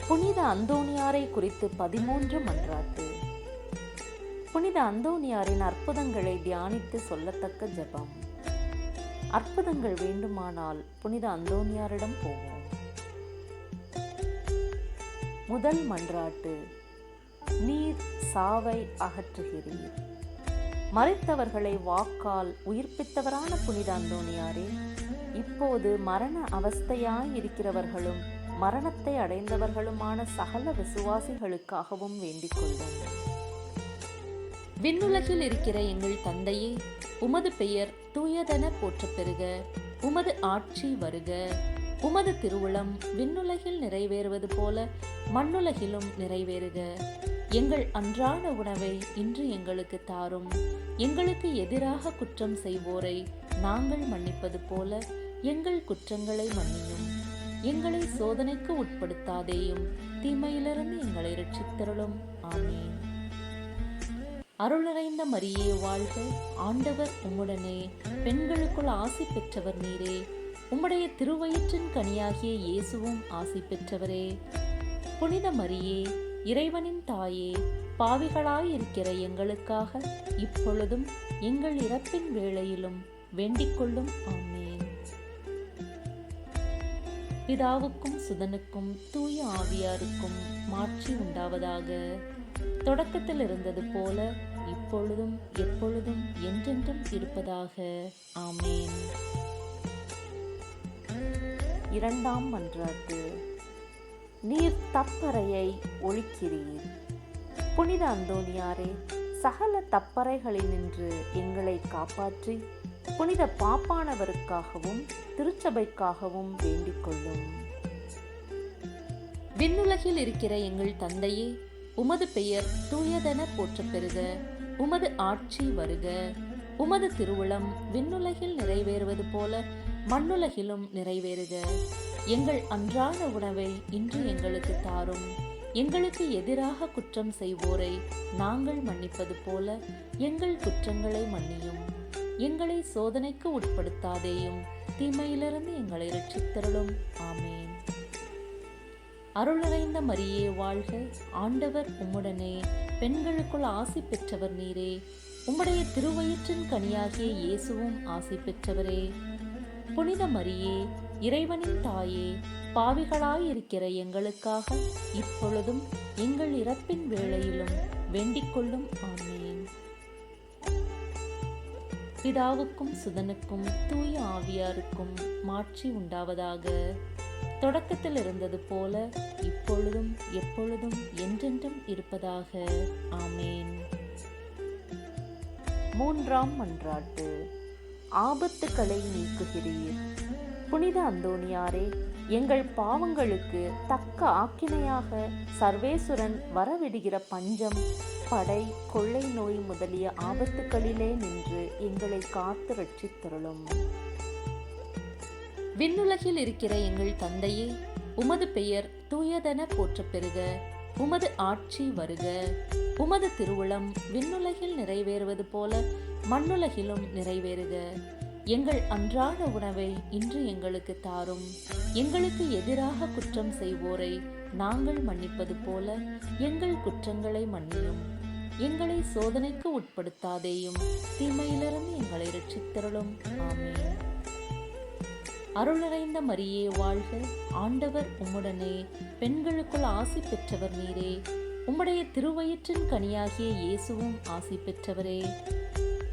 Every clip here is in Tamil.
புனித அந்தோணியாரை குறித்து 13 மன்றாட்டு. புனித அந்தோணியாரின் அற்புதங்களை தியானித்து சொல்லத்தக்க ஜெபம். அற்புதங்கள் வேண்டுமானால் புனித அந்தோணியாரிடம் போவோம். முதல் மன்றாட்டு. நீர் சாவை அகற்றுகிறீர். மரித்தவர்களை வாக்கால் உயிர்ப்பித்தவரான புனித அந்தோணியாரே, இப்போது மரண அவஸ்தையாயிருக்கிறவர்களும் மரணத்தை அடைந்தவர்களுமான சகல விசுவாசிகளுக்காகவும் வேண்டிக் கொள்ளும். விண்ணுலகில் இருக்கிற எங்கள் தந்தையே, உமது பெயர் தூயதென போற்றப் பெறுக. உமது ஆட்சி வருக. உமது திருவுளம் விண்ணுலகில் நிறைவேறுவது போல மண்ணுலகிலும் நிறைவேறுக. எங்கள் அன்றாட உணவை இன்று எங்களுக்கு தாரும். எங்களுக்கு எதிராக குற்றம் செய்வோரை நாங்கள் மன்னிப்பது போல எங்கள் குற்றங்களை மன்னியும். எங்களை சோதனைக்கு உட்படுத்தாதேயும், தீமையிலிருந்து எங்களை இரட்சித்தருளும். ஆமென். அருள் நிறைந்த மரியே வாழ்க. ஆண்டவர் உம்முடனே, பெண்களுக்குள் ஆசி பெற்றவர் நீரே. உம்முடைய திருவயிற்றின் கனியாகிய இயேசுவும் ஆசி பெற்றவரே. புனித மரியே, இறைவனின் தாயே, பாவிகளாயிருக்கிற எங்களுக்காக இப்பொழுதும் எங்கள் இறப்பின் வேளையிலும் வேண்டிக் கொள்ளும். ஆமென். பிதாவுக்கும் சுதனுக்கும் தூய ஆவியாருக்கும் மாட்சி உண்டாவதாக. தொடக்கத்தில் இருந்தது போல இப்பொழுதும் எப்பொழுதும் என்றென்றும் இருப்பதாக. ஆமென். இரண்டாம் மன்றாட்டு. நீர் தப்பறையை ஒழிக்கிறீர். புனித அந்தோணியாரே, சகல தப்பறைகளினின்று எங்களை காப்பாற்றி புனித பாப்பானவருக்காகவும் திருச்சபைக்காகவும் வேண்டிக் கொள்ளும். விண்ணுலகில் இருக்கிற எங்கள் தந்தையே, உமது பெயர் தூயதென போற்றப் பெறுக. உமது ஆட்சி வருக. உமது திருவுளம் விண்ணுலகில் நிறைவேறுவது போல மண்ணுலகிலும் நிறைவேறுக. எங்கள் அன்றாட உணவை இன்று எங்களுக்கு தாரும். எங்களுக்கு எதிராக குற்றம் செய்வோரை நாங்கள் மன்னிப்பது போல எங்கள் குற்றங்களை மன்னியும். எங்களை சோதனைக்கு உட்படுத்தாதேயும், தீமையிலிருந்து எங்களை இரட்சித்தருளும். ஆமென். அருள் நிறைந்த மரியே வாழ்க. ஆண்டவர் உம்முடனே, பெண்களுக்குள் ஆசி பெற்றவர் நீரே. உம்முடைய திருவயிற்றின் கனியாகிய இயேசுவும் ஆசி பெற்றவரே. புனித மரியே, இறைவனின் தாயே, பாவிகளாயிருக்கிற எங்களுக்காக இப்பொழுதும் எங்கள் இறப்பின் வேளையிலும் வேண்டிக் கொள்ளும். ஆமென். பிதாவுக்கும் சுதனுக்கும் தூய ஆவியாருக்கும் மாட்சி உண்டாவதாக. தொடக்கத்தில் இருந்தது போல இப்பொழுதும் எப்பொழுதும் என்றென்றும் இருப்பதாக. ஆமென். மூன்றாம் மன்றாட்டு. ஆபத்துக்களை நீக்குகிறீர். புனித அந்தோணியாரே, எங்கள் பாவங்களுக்கு தக்க ஆக்கினையாக சர்வேசுரன் வரவிடுகிற பஞ்சம், படை, கொள்ளை நோய் முதலிய ஆபத்துக்களிலே நின்று எங்களை காத்து ரட்சித்தருளும். விண்ணுலகில் இருக்கிற எங்கள் தந்தையே, உமது பெயர் தூயதென போற்றப் பெறுக. உமது ஆட்சி வருக. உமது திருவுளம் விண்ணுலகில் நிறைவேறுவது போல மண்ணுலகிலும் நிறைவேறுக. எங்கள் அன்றாட உணவை இன்று எங்களுக்கு தாரும். எங்களுக்கு எதிராக குற்றம் செய்வோரை நாங்கள் மன்னிப்பது போல எங்கள் குற்றங்களை மன்னியும். எங்களை சோதனைக்கு உட்படுத்தாதேயும், தீமையிலிருந்து எங்களை இரட்சித்தருளும். ஆமென். அருள் நிறைந்த மரியே வாழ்க. ஆண்டவர் உம்முடனே, பெண்களுக்குள் ஆசி பெற்றவர் நீரே. உம்முடைய திருவயிற்றின் கனியாகிய இயேசுவும் ஆசி பெற்றவரே.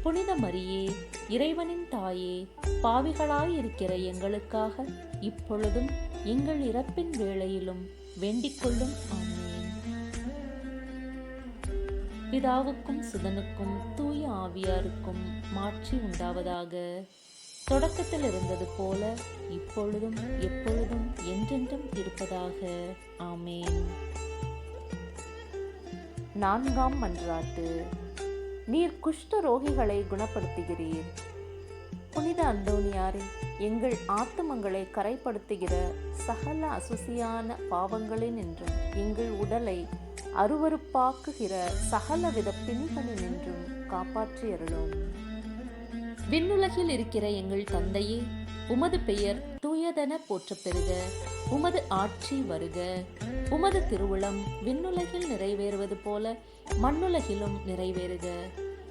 புனித மரியே, இறைவனின் தாயே, பாவிகளாயிருக்கிற எங்களுக்காக இப்பொழுதும் எங்கள் இறப்பின் வேளையிலும் வேண்டிக் கொள்ளும். ஆமென். பிதாவுக்கும் சுதனுக்கும் தூய ஆவியாருக்கும் மாட்சி உண்டாவதாக. தொடக்கத்தில் இருந்தது போல இப்பொழுதும் எப்பொழுதும் என்றென்றும் இருப்பதாக. ஆமென். நான்காம் மன்றாட்டு. நீர் குஷ்ட ரோகிகளை குணப்படுத்துகிறீர். புனித அந்தோணியாரே, எங்கள் ஆத்துமங்களை கரைப்படுத்துகிற சகல அசுசியான பாவங்களினின்றும் எங்கள் உடலை அருவருப்பாக்குகிற சகலவித பிணிகளினின்றும் காப்பாற்றி அருளும். விண்ணுலகில் இருக்கிற எங்கள் தந்தையே, உமது பெயர் தூய தூயதென போற்றப் பெறுக. உமது ஆட்சி வருக. உமது திருவுளம் விண்ணுலகில் நிறைவேறுவது போல மண்ணுலகிலும் நிறைவேறுக.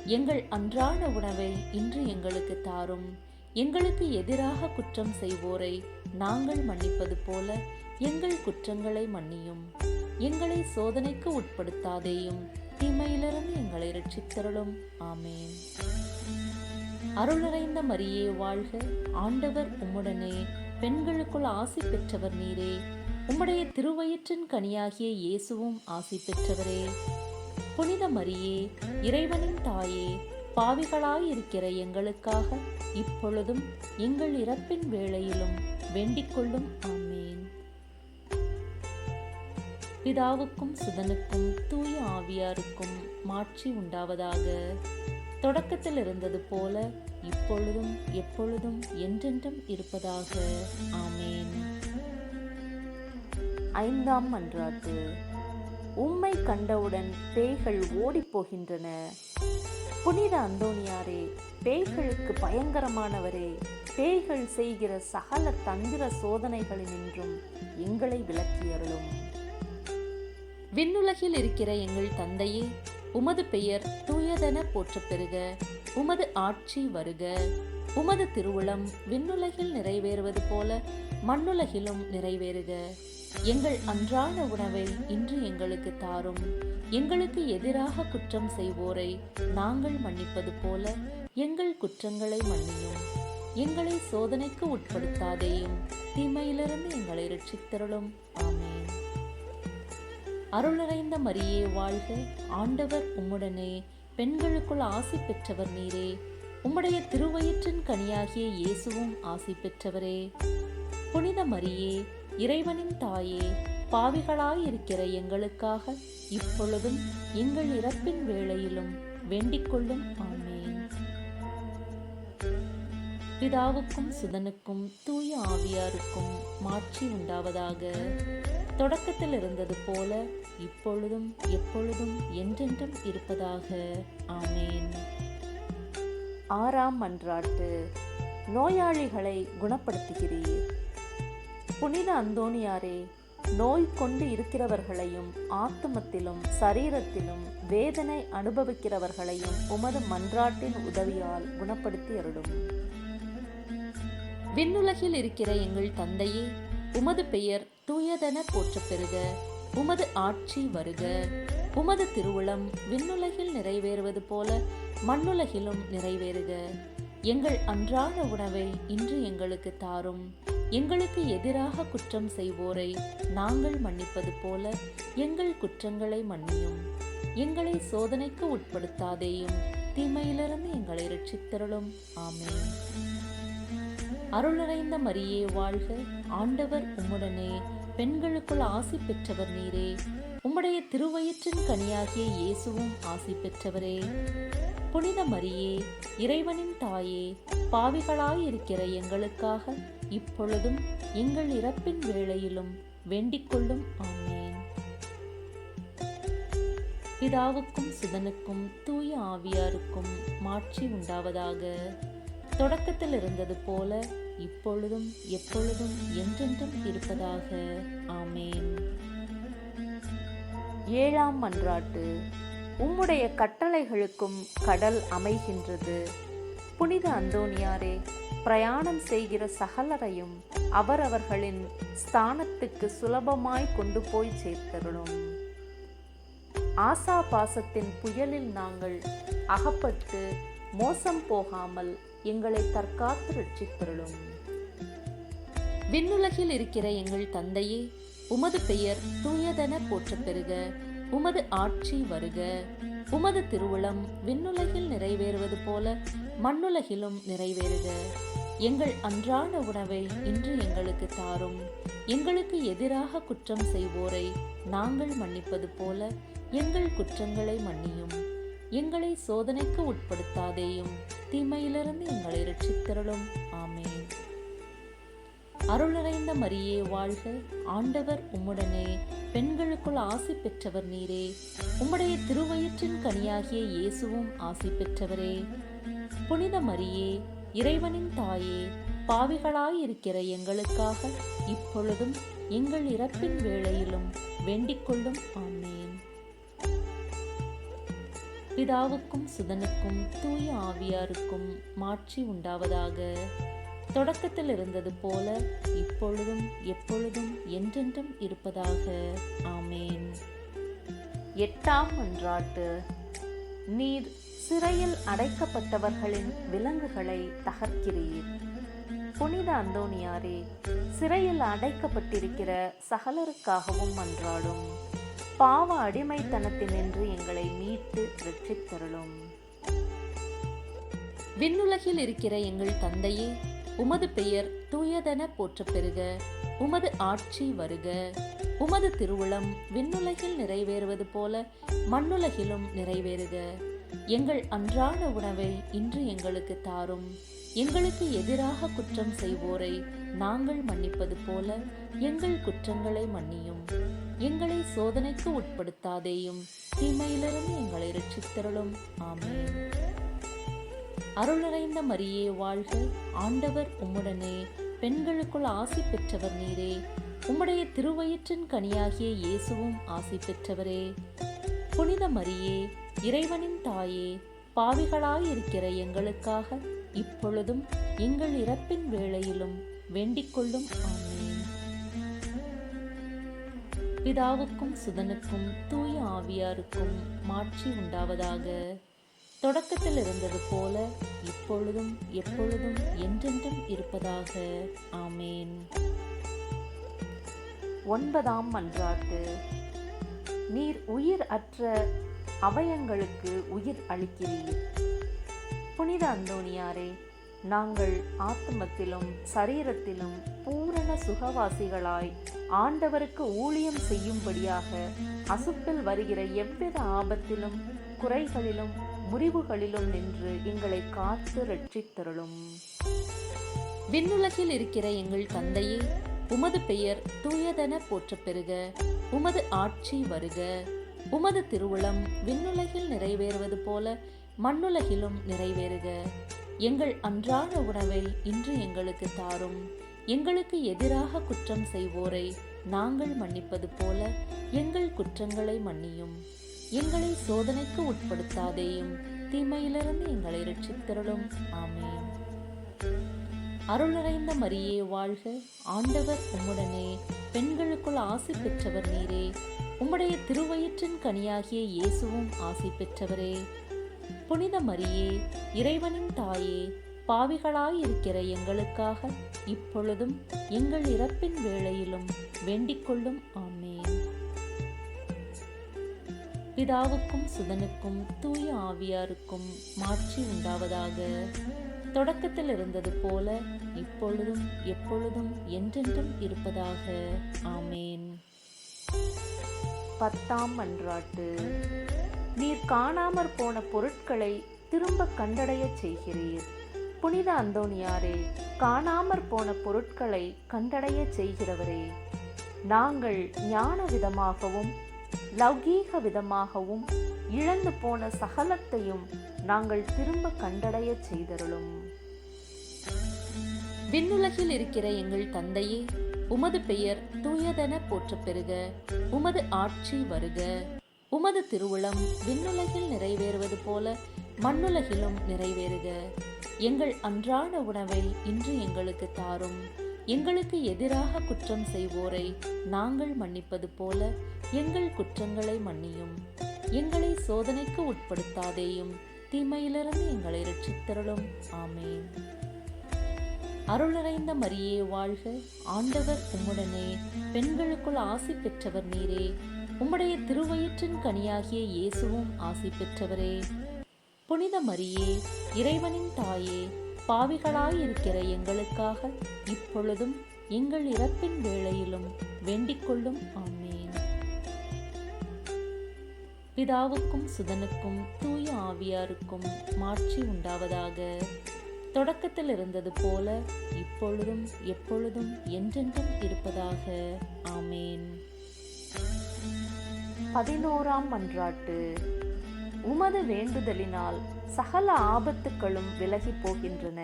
எங்கள் அன்றாட உணவை இன்று எங்களுக்கு தாரும். எங்களுக்கு எதிராக குற்றம் செய்வோரை நாங்கள் மன்னிப்பது போல எங்கள் குற்றங்களை மன்னியும். எங்களை சோதனைக்கு உட்படுத்தாதேயும், தீமையிலிருந்து எங்களை ரட்சித்தருளும். ஆமேன். அருள் நிறைந்த மரியே வாழ்க. ஆண்டவர் உம்முடனே, பெண்களுக்குள் ஆசி பெற்றவர் நீரே. உம்முடைய திருவயிற்றின் கனியாகிய இயேசுவும் ஆசி பெற்றவரே. புனித மரியே, இறைவனின் தாயே, பாவிகளாயிருக்கிற எங்களுக்காக இப்பொழுதும் எங்கள் இறப்பின் வேளையிலும் வேண்டிக் கொள்ளும். ஆமேன். பிதாவுக்கும் சுதனுக்கும் தூய ஆவியாருக்கும் மாட்சி உண்டாவதாக. தொடக்கத்தில் இருந்தது போல இப்பொழுதும் எப்பொழுதும் என்றென்றும் இருப்பதாக. ஆமேன். ஐந்தாம் மன்றாட்டு. உம்மை கண்டவுடன் பேய்கள் ஓடிப்போகின்றன. புனித அந்தோனியாரே, பேய்களுக்கு பயங்கரமானவரே, பேய்கள் செய்கிற சகல தந்திர சோதனைகளினின்றும் எங்களை விலக்கியருளும். விண்ணுலகில் இருக்கிற எங்கள் தந்தையே, உமது பெயர் தூயதென போற்றப் பெறுக. உமது ஆட்சி வருக. உமது திருவுளம் விண்ணுலகில் நிறைவேறுவது போல மண்ணுலகிலும் நிறைவேறுக. எங்கள் அன்றாட உணவை இன்று எங்களுக்கு தாரும். எங்களுக்கு எதிராக குற்றம் செய்வோரை நாங்கள் மன்னிப்பது போல எங்கள் குற்றங்களை மன்னியும். எங்களை சோதனைக்கு உட்படுத்தாதேயும், தீமையிலிருந்து எங்களை ரட்சித்தருளும். ஆமேன். அருள் நிறைந்த மரியே வாழ்க. ஆண்டவர் உம்முடனே, பெண்களுக்குள் ஆசி பெற்றவர் நீரே. உம்முடைய திருவயிற்றின் கனியாகிய இயேசுவும் ஆசி பெற்றவரே. புனித மரியே, இறைவனின் தாயே, பாவிகளாயிருக்கிற எங்களுக்காக இப்பொழுதும் எங்கள் இறப்பின் வேளையிலும் வேண்டிக் கொள்ளும். ஆமேன். பிதாவுக்கும் சுதனுக்கும் தூய ஆவியாருக்கும் மாட்சி உண்டாவதாக. தொடக்கத்தில் இருந்தது போல இப்பொழுதும் எப்பொழுதும் என்றென்றும் இருப்பதாக. ஆமேன். ஆறாம் மன்றாட்டு. நோயாளிகளை குணப்படுத்துகிறீர். புனித அந்தோனியாரே, நோய் கொண்டு இருக்கிறவர்களையும் ஆத்துமத்திலும் சரீரத்திலும் வேதனை அனுபவிக்கிறவர்களையும் உமது மன்றாட்டின் உதவியால் குணப்படுத்தி அருளும். விண்ணுலகில் இருக்கிற எங்கள் தந்தையே, உமது பெயர் தூயதென போற்றப் பெறுக. உமது ஆட்சி வருக. உமது திருவுளம் விண்ணுலகில் நிறைவேறுவது போல மண்ணுலகிலும் நிறைவேறுக. எங்கள் அன்றாட உணவை இன்று எங்களுக்கு தாரும். எங்களுக்கு எதிராக குற்றம் செய்வோரை நாங்கள் மன்னிப்பது போல எங்கள் குற்றங்களை மன்னியும். எங்களை சோதனைக்கு உட்படுத்தாதேயும், தீமையிலிருந்து எங்களை ரட்சித்தருளும். ஆமேன். அருள் நிறைந்த மரியே வாழ்க. ஆண்டவர் உம்முடனே, பெண்களுக்குள் ஆசி பெற்றவர் நீரே. உம்முடைய திருவயிற்றின் கனியாகிய இயேசுவும் ஆசி பெற்றவரே. புனித மரியே, இறைவனின் தாயே, பாவிகளாயிருக்கிற எங்களுக்காக இப்பொழுதும் எங்கள் இறப்பின் வேளையிலும் வேண்டிக் கொள்ளும். ஆமேன். பிதாவுக்கும் சுதனுக்கும் தூய ஆவியாருக்கும் மாட்சி உண்டாவதாக. தொடக்கத்தில் இருந்தது போல இப்பொழுதும் எப்பொழுதும் என்றென்றும் இருப்பதாக. ஆமேன். ஏழாம் மன்றாட்டு. உம்முடைய கட்டளைகளுக்கும் கடல் அமைகின்றது. புனித அந்தோனியாரே, பிரயாணம் செய்கிற சகலரையும் அவரவர்களின் ஸ்தானத்துக்கு சுலபமாய் கொண்டு போய் சேர்த்தருளும். ஆசா பாசத்தின் புயலில் நாங்கள் அகப்பட்டு மோசம் போகாமல் எங்களை தற்காத்து ரட்சித்தருளும். விண்ணுலகில் இருக்கிற எங்கள் தந்தையே, உமது பெயர் தூயதென போற்றப் பெறுக. உமது ஆட்சி வருக. உமது திருவுளம் விண்ணுலகில் நிறைவேறுவது போல மண்ணுலகிலும் நிறைவேறுக. எங்கள் அன்றாட உணவை இன்று எங்களுக்கு தாரும். எங்களுக்கு எதிராக குற்றம் செய்வோரை நாங்கள் மன்னிப்பது போல எங்கள் குற்றங்களை மன்னியும். எங்களை சோதனைக்கு உட்படுத்தாதேயும், தீமையிலிருந்து எங்களை ரட்சித்தருளும். ஆமேன். அருள் நிறைந்த மரியே வாழ்க. ஆண்டவர் உம்முடனே, பெண்களுக்குள் ஆசி பெற்றவர் நீரே. உம்முடைய திருவயிற்றின் கனியாகிய இயேசுவும் ஆசி பெற்றவரே. புனித மரியே, இறைவனின் தாயே, பாவிகளாயிருக்கிற எங்களுக்காக இப்பொழுதும் எங்கள் இறப்பின் வேளையிலும் வேண்டிக்கொள்ளும். ஆமேன். பிதாவுக்கும் சுதனுக்கும் தூய ஆவியாருக்கும் மாட்சி உண்டாவதாக. தொடக்கத்தில் இருந்தது போல இப்பொழுதும் எப்பொழுதும் என்றென்றும் இருப்பதாக. ஆமேன். 8ஆம் மன்றாட்டு. நீர் சிறையில் அடைக்கப்பட்டவர்களின் விலங்குகளை தகர்க்கிறீர். புனித அந்தோணியாரே, சிறையில் அடைக்கப்பட்டிருக்கிற சகலருக்காகவும் மன்றாடும். பாவ அடிமைத்தனத்தினின்று எங்களை மீட்டு இரட்சித்தருளும். விண்ணுலகில் இருக்கிற எங்கள் தந்தையே, உமது பெயர் தூயதென போற்றப் பெறுக. உமது ஆட்சி வருக. உமது திருவுளம் விண்ணுலகில் நிறைவேறுவது போல மண்ணுலகிலும் நிறைவேறுக. எங்கள் அன்றாட உணவை இன்று எங்களுக்கு தாரும். எங்களுக்கு எதிராக குற்றம் செய்வோரை நாங்கள் மன்னிப்பது போல எங்கள் குற்றங்களை மன்னியும். எங்களை சோதனைக்கு உட்படுத்தாதேயும், தீமையிலிருந்து எங்களை இரட்சித்தருளும். ஆமென். அருள் நிறைந்த மரியே வாழ்க. ஆண்டவர் உம்முடனே, பெண்களுக்குள் ஆசி பெற்றவர் நீரே. உம்முடைய திருவயிற்றின் கனியாகிய இயேசுவும் ஆசி பெற்றவரே. புனித மரியே, இறைவனின் தாயே, பாவிகளாயிருக்கிற எங்களுக்காக இப்பொழுதும் எங்கள் இறப்பின் வேளையிலும் வேண்டிக்கொள்ளும். ஆமென். பிதாவுக்கும் சுதனுக்கும் தூய ஆவியாருக்கும் மாட்சி உண்டாவதாக. தொடக்கத்தில் இருந்தது போல இப்பொழுதும் எப்பொழுதும் என்றென்றும் இருப்பதாக. ஆமேன். 9ஆம் மன்றாட்டு. நீர் உயிர் அற்ற அவயங்களுக்கு உயிர் அளிக்கிறீர். புனித அந்தோணியாரே, நாங்கள் ஆத்மத்திலும் சரீரத்திலும் பூரண சுகவாசிகளாய் ஆண்டவருக்கு ஊழியம் செய்யும்படியாக அசுப்பில் வருகிற எவ்வித ஆபத்திலும் குறைகளிலும் முறிவுகளிலும் நின்று எங்களை காத்து இரட்சித்தருளும். விண்ணுலகில் இருக்கிற எங்கள் தந்தையே, உமது பெயர் தூயதென போற்றப் பெறுக. உமது ஆட்சி வருக. உமது திருவுளம் விண்ணுலகில் நிறைவேறுவது போல மண்ணுலகிலும் நிறைவேறுக. எங்கள் அன்றாட உணவை இன்று எங்களுக்கு தாரும். எங்களுக்கு எதிராக குற்றம் செய்வோரை நாங்கள் மன்னிப்பது போல எங்கள் குற்றங்களை மன்னியும். எங்களை சோதனைக்கு உட்படுத்தாதேயும், தீமையிலிருந்து எங்களை இரட்சித்தருளும். ஆமென். அருள் நிறைந்த மரியே வாழ்க. ஆண்டவர் உம்முடனே, பெண்களுக்குள் ஆசி பெற்றவர் நீரே. உம்முடைய திருவயிற்றின் கனியாகிய இயேசுவும் ஆசி பெற்றவரே. புனித மரியே, இறைவனின் தாயே, பாவிகளாயிருக்கிற எங்களுக்காக இப்பொழுதும் எங்கள் இறப்பின் வேளையிலும் வேண்டிக்கொள்ளும். ஆமென். பிதாவுக்கும் சுதனுக்கும் தூய ஆவியாருக்கும் மாட்சி உண்டாவதாக. தொடக்கத்தில் இருந்தது போல இப்பொழுதும் எப்பொழுதும் என்றென்றும் இருப்பதாக. ஆமேன். 10ஆம் மன்றாட்டு. நீர் காணாமற் போன பொருட்களை திரும்ப கண்டடைய செய்கிறீர். புனித அந்தோணியாரே, காணாமற் போன பொருட்களை கண்டடைய செய்கிறவரே, நாங்கள் ஞான விதமாகவும் லௌகீக விதமாகவும் இழந்து போன சகலத்தையும் நாங்கள் திரும்ப கண்டடைய செய்தருளும். விண்ணுலகில் இருக்கிற எங்கள் தந்தையே, உமது பெயர் தூயதென போற்றப் பெறுக. உமது ஆட்சி வருக. உமது திருவுளம் விண்ணுலகில் நிறைவேறுவது போல மண்ணுலகிலும் நிறைவேறுக. எங்கள் அன்றாட உணவை இன்று எங்களுக்கு தாரும். எங்களுக்கு எதிராக குற்றம் செய்வோரை நாங்கள் மன்னிப்பது போல எங்கள் குற்றங்களை மன்னியும். எங்களை சோதனைக்கு உட்படுத்தாதேயும், தீமையிலிருந்து எங்களை இரட்சித்தருளும். ஆமென். அருள் நிறைந்த மரியே வாழ்க. ஆண்டவர் உம்முடனே, பெண்களுக்குள் ஆசி பெற்றவர் நீரே. உம்முடைய திருவயிற்றின் கனியாகிய இயேசுவும் ஆசி பெற்றவரே. புனித மரியே, இறைவனின் தாயே, பாவிகளாயிருக்கிற எங்களுக்காக இப்பொழுதும் எங்கள் இறப்பின் வேளையிலும் வேண்டிக்கொள்ளும். ஆமென். பிதாவுக்கும் சுதனுக்கும் தூய ஆவியாருக்கும் மாட்சி உண்டாவதாக. தொடக்கத்தில் இருந்தது போல இப்பொழுதும் எப்பொழுதும் என்றென்றும் இருப்பதாக. ஆமேன். 11ஆம் மன்றாட்டு. உமது வேண்டுதலினால் சகல ஆபத்துக்களும் விலகி போகின்றன.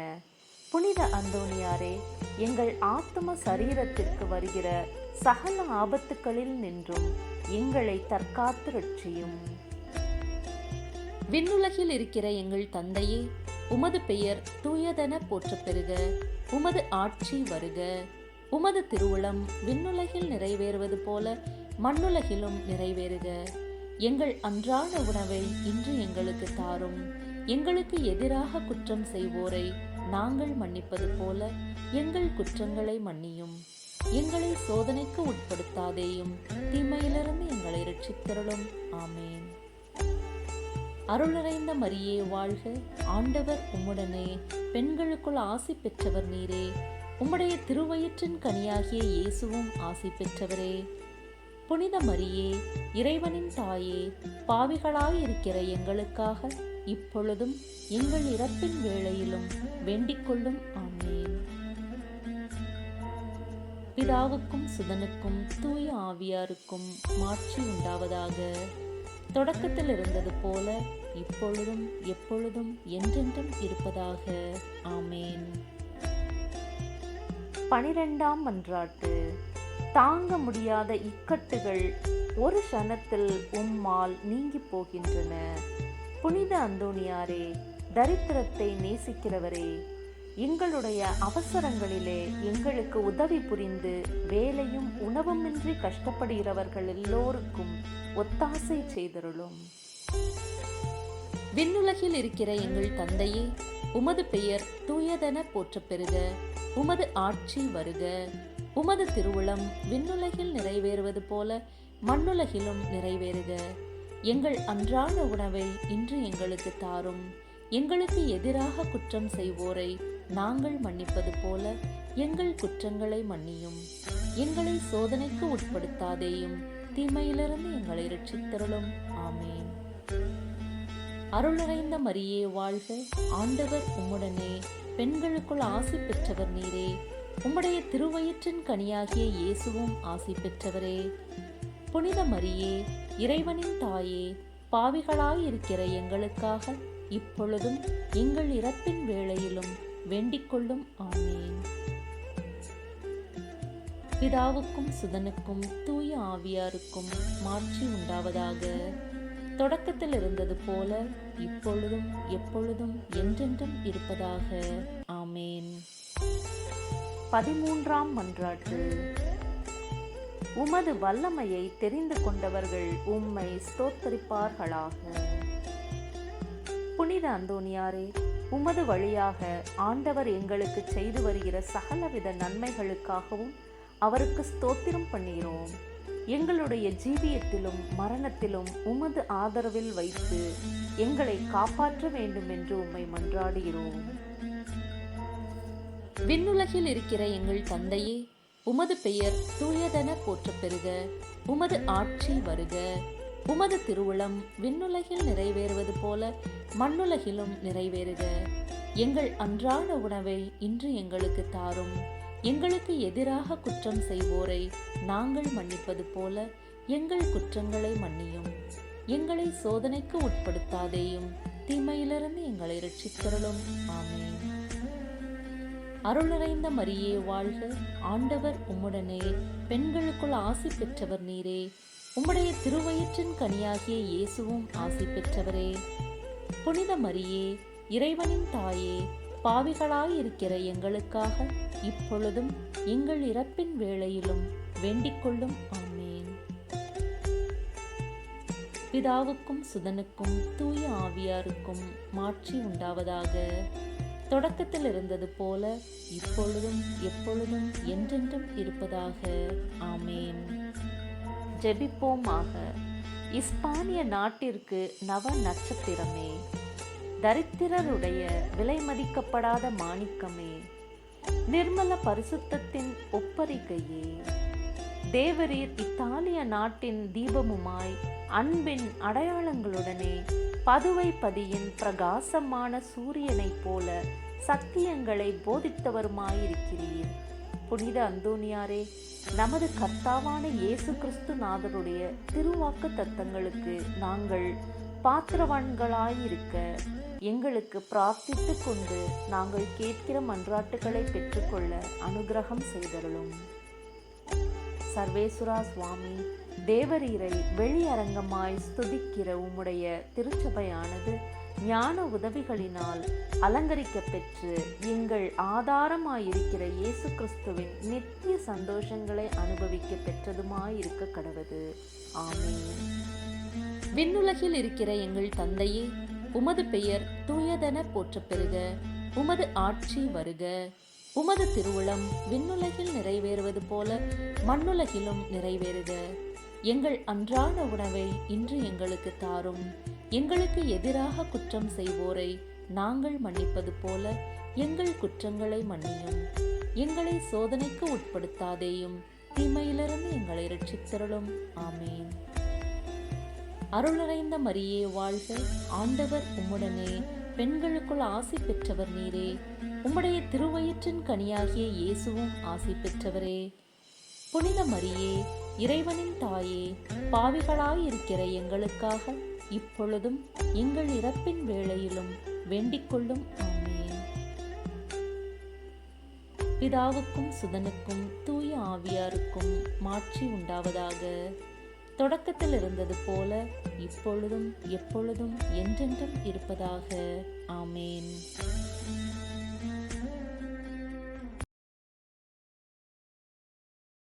புனித அந்தோணியாரே, எங்கள் ஆத்ம சரீரத்திற்கு வருகிற சகல ஆபத்துக்களில் நின்றும் எங்களை தற்காத்து ரட்சியும். விண்ணுலகில் இருக்கிற எங்கள் தந்தையே, உமது பெயர் தூயதென போற்றப் பெறுக. உமது ஆட்சி வருக. உமது திருவுளம் விண்ணுலகில் நிறைவேறுவது போல மண்ணுலகிலும் நிறைவேறுக. எங்கள் அன்றாட உணவை இன்று எங்களுக்கு தாரும். எங்களுக்கு எதிராக குற்றம் செய்வோரை நாங்கள் மன்னிப்பது போல எங்கள் குற்றங்களை மன்னியும். எங்களை சோதனைக்கு உட்படுத்தாதேயும், தீமையிலிருந்து எங்களை ரட்சித்தருளும். ஆமேன். அருள் நிறைந்த மரியே வாழ்க. ஆண்டவர் உம்முடனே, பெண்களுக்குள் ஆசி பெற்றவர் நீரே. உம்முடைய திருவயிற்றின் கனியாகிய இயேசுவும் ஆசி பெற்றவரே. புனித மரியே, இறைவனின் தாயே, பாவிகளாயிருக்கிற எங்களுக்காக இப்பொழுதும் எங்கள் இறப்பின் வேளையிலும் வேண்டிக்கொள்ளும். ஆமேன். பிதாவுக்கும் சுதனுக்கும் தூய ஆவியாருக்கும் மாட்சி உண்டாவதாக. தொடக்கத்தில் இருந்தது போல இப்பொழுதும் எப்பொழுதும் என்றென்றும் இருப்பதாக. ஆமேன். 12ஆம் மன்றாட்டு. தாங்க முடியாத இக்கட்டுகள் ஒரு க்ஷணத்தில் உம்மால் நீங்கி போகின்றன. புனித அந்தோணியாரே, தரித்திரத்தை நேசிக்கிறவரே, எங்களுடைய அவசரங்களிலே எங்களுக்கு உதவி புரிந்து வேலையும் உணவுமின்றி கஷ்டப்படுகிறவர்கள் எல்லோருக்கும் ஒத்தாசை செய்தருளும். விண்ணுலகில் இருக்கிற எங்கள் தந்தையே, உமது பெயர் தூயதென போற்றப் பெறுக. உமது ஆட்சி வருக. உமது திருவுளம் விண்ணுலகில் நிறைவேறுவது போல மண்ணுலகிலும் நிறைவேறுக. எங்கள் அன்றாட உணவை இன்று எங்களுக்கு தாரும். எங்களுக்கு எதிராக குற்றம் செய்வோரை நாங்கள் மன்னிப்பது போல எங்கள் குற்றங்களை மன்னியும். எங்களை சோதனைக்கு உட்படுத்தாதேயும், தீமையிலிருந்து எங்களை ரட்சித்தருளும். ஆமேன். அருள் நிறைந்த மரியே வாழ்க. ஆண்டவர் உம்முடனே, பெண்களுக்குள் ஆசி பெற்றவர் நீரே. உம்முடைய திருவயிற்றின் கனியாகிய இயேசுவும் ஆசி பெற்றவரே. புனித மரியே, இறைவனின் தாயே, பாவிகளாயிருக்கிற எங்களுக்காக இப்பொழுதும் எங்கள் இறப்பின் வேளையிலும் வேண்டிக்கொள்ளும். ஆமேன். பிதாவுக்கும் சுதனுக்கும் தூய ஆவியாருக்கும் மாட்சி உண்டாவதாக. தொடக்கத்தில் இருந்தது போல இப்பொழுதும் எப்பொழுதும் என்றென்றும் இருப்பதாக. ஆமேன். 13ஆம் மன்றாட்டு. உமது வல்லமையை தெரிந்து கொண்டவர்கள் உம்மை ஸ்தோத்தரிப்பார்களாக. புனித அந்தோணியாரே, உமது வழியாக ஆண்டவர் எங்களுக்கு செய்து வருகிற சகலவித நன்மைகளுக்காகவும் அவருக்கு ஸ்தோத்திரம் பண்ணுகிறோம். எங்களுடைய ஜீவியத்திலும் மரணத்திலும் உமது ஆதரவில் வைத்து எங்களை காப்பாற்ற வேண்டும் என்று உம்மை மன்றாடுகிறோம். விண்ணுலகில் இருக்கிற எங்கள் தந்தையே, உமது பெயர் தூயதென போற்றப் பெறுக. உமது ஆட்சி வருக. உமது திருவுளம் விண்ணுலகில் நிறைவேறுவது போல மண்ணுலகிலும் நிறைவேறுக. எங்கள் அன்றாட உணவை இன்று எங்களுக்கு தாரும். எங்களுக்கு எதிராக குற்றம் செய்வோரை நாங்கள் மன்னிப்பது போல எங்கள் குற்றங்களை மன்னியும். எங்களை சோதனைக்கு உட்படுத்தாதேயும், தீமையிலிருந்து எங்களை ரட்சித்தருளும். ஆமேன். அருள் நிறைந்த மரியே வாழ்க. ஆண்டவர் உம்முடனே, பெண்களுக்குள் ஆசி பெற்றவர் நீரே. உம்முடைய திருவயிற்றின் கனியாகிய இயேசுவும் ஆசி பெற்றவரே. புனித மரியே, இறைவனின் தாயே, பாவிகளாயிருக்கிற எங்களுக்காக இப்பொழுதும் எங்கள் இறப்பின் வேளையிலும் வேண்டிக்கொள்ளும். ஆமேன். பிதாவுக்கும் சுதனுக்கும் தூய ஆவியாருக்கும் மாட்சி உண்டாவதாக. தொடக்கத்தில் இருந்தது போல இப்பொழுதும் எப்பொழுதும் என்றென்றும் இருப்பதாக. ஆமேன். ஜெபிப்போமாக. இஸ்பானிய நாட்டிற்கு நவ நட்சத்திரமே, தரித்திரருடைய விலை மதிக்கப்படாத மாணிக்கமே, நிர்மல பரிசுத்தத்தின் ஒப்பரிக்கையே, தேவரீர் இத்தாலிய நாட்டின் தீபமுமாய் அன்பின் அடையாளங்களுடனே பதுவை பதியின் பிரகாசமான சூரியனைப் போல சத்தியங்களை போதித்தவருமாயிருக்கிறீர். புனித அந்தோணியாரே, நமது கர்த்தாவான இயேசு கிறிஸ்து நாதருடைய திருவாக்கு தத்தங்களுக்கு நாங்கள் பாத்திரவான்களாயிருக்க எங்களுக்கு பிரார்த்தித்து கொண்டு நாங்கள் கேட்கிற மன்றாட்டுகளை பெற்றுக்கொள்ள அனுகிரகம் செய்தருளும். சர்வேசுரா சுவாமி, தேவரீரை வெளியரங்கமாய் ஸ்துதிக்கிற உம்முடைய திருச்சபையானது ஞான உதவிகளினால் அலங்கரிக்க பெற்று எங்கள் ஆதாரமாயிருக்கிற இயேசு கிறிஸ்துவின் நித்திய சந்தோஷங்களை அனுபவிக்க பெற்றதுமாயிருக்க கடவது. ஆமென். விண்ணுலகில் இருக்கிற எங்கள் தந்தையே, உமது பெயர் தூயதென போற்றப் பெறுக. உமது ஆட்சி வருக. உமது திருவுளம் விண்ணுலகில் நிறைவேறுவது போல மண்ணுலகிலும் நிறைவேறுக. எங்கள் அன்றாட உணவை இன்று எங்களுக்கு தாரும். எங்களுக்கு எதிராக குற்றம் செய்வோரை நாங்கள் மன்னிப்பது போல எங்கள் குற்றங்களை மன்னியும். எங்களை சோதனைக்கு உட்படுத்தாதேயும், தீமையிலிருந்து எங்களை ரட்சித்தருளும். ஆமேன். அருளறைந்த மரியே வாழ்க. ஆண்டவர் உம்முடனே, பெண்களுக்குள் ஆசி பெற்றவர் நீரே. உம்முடைய திருவயிற்றின் கனியாகிய இயேசுவும் ஆசி பெற்றவரே. புனித மரியே, இறைவனின் தாயே, பாவிகளாயிருக்கிற எங்களுக்காக இப்பொழுதும் எங்கள் இறப்பின் வேளையிலும் வேண்டிக்கொள்ளும். ஆமென். பிதாவுக்கும் சுதனுக்கும் தூய ஆவியாருக்கும் மாட்சி உண்டாவதாக. தொடக்கத்தில் இருந்தது போல இப்பொழுதும் எப்பொழுதும் என்றென்றும் இருப்பதாக. ஆமென்.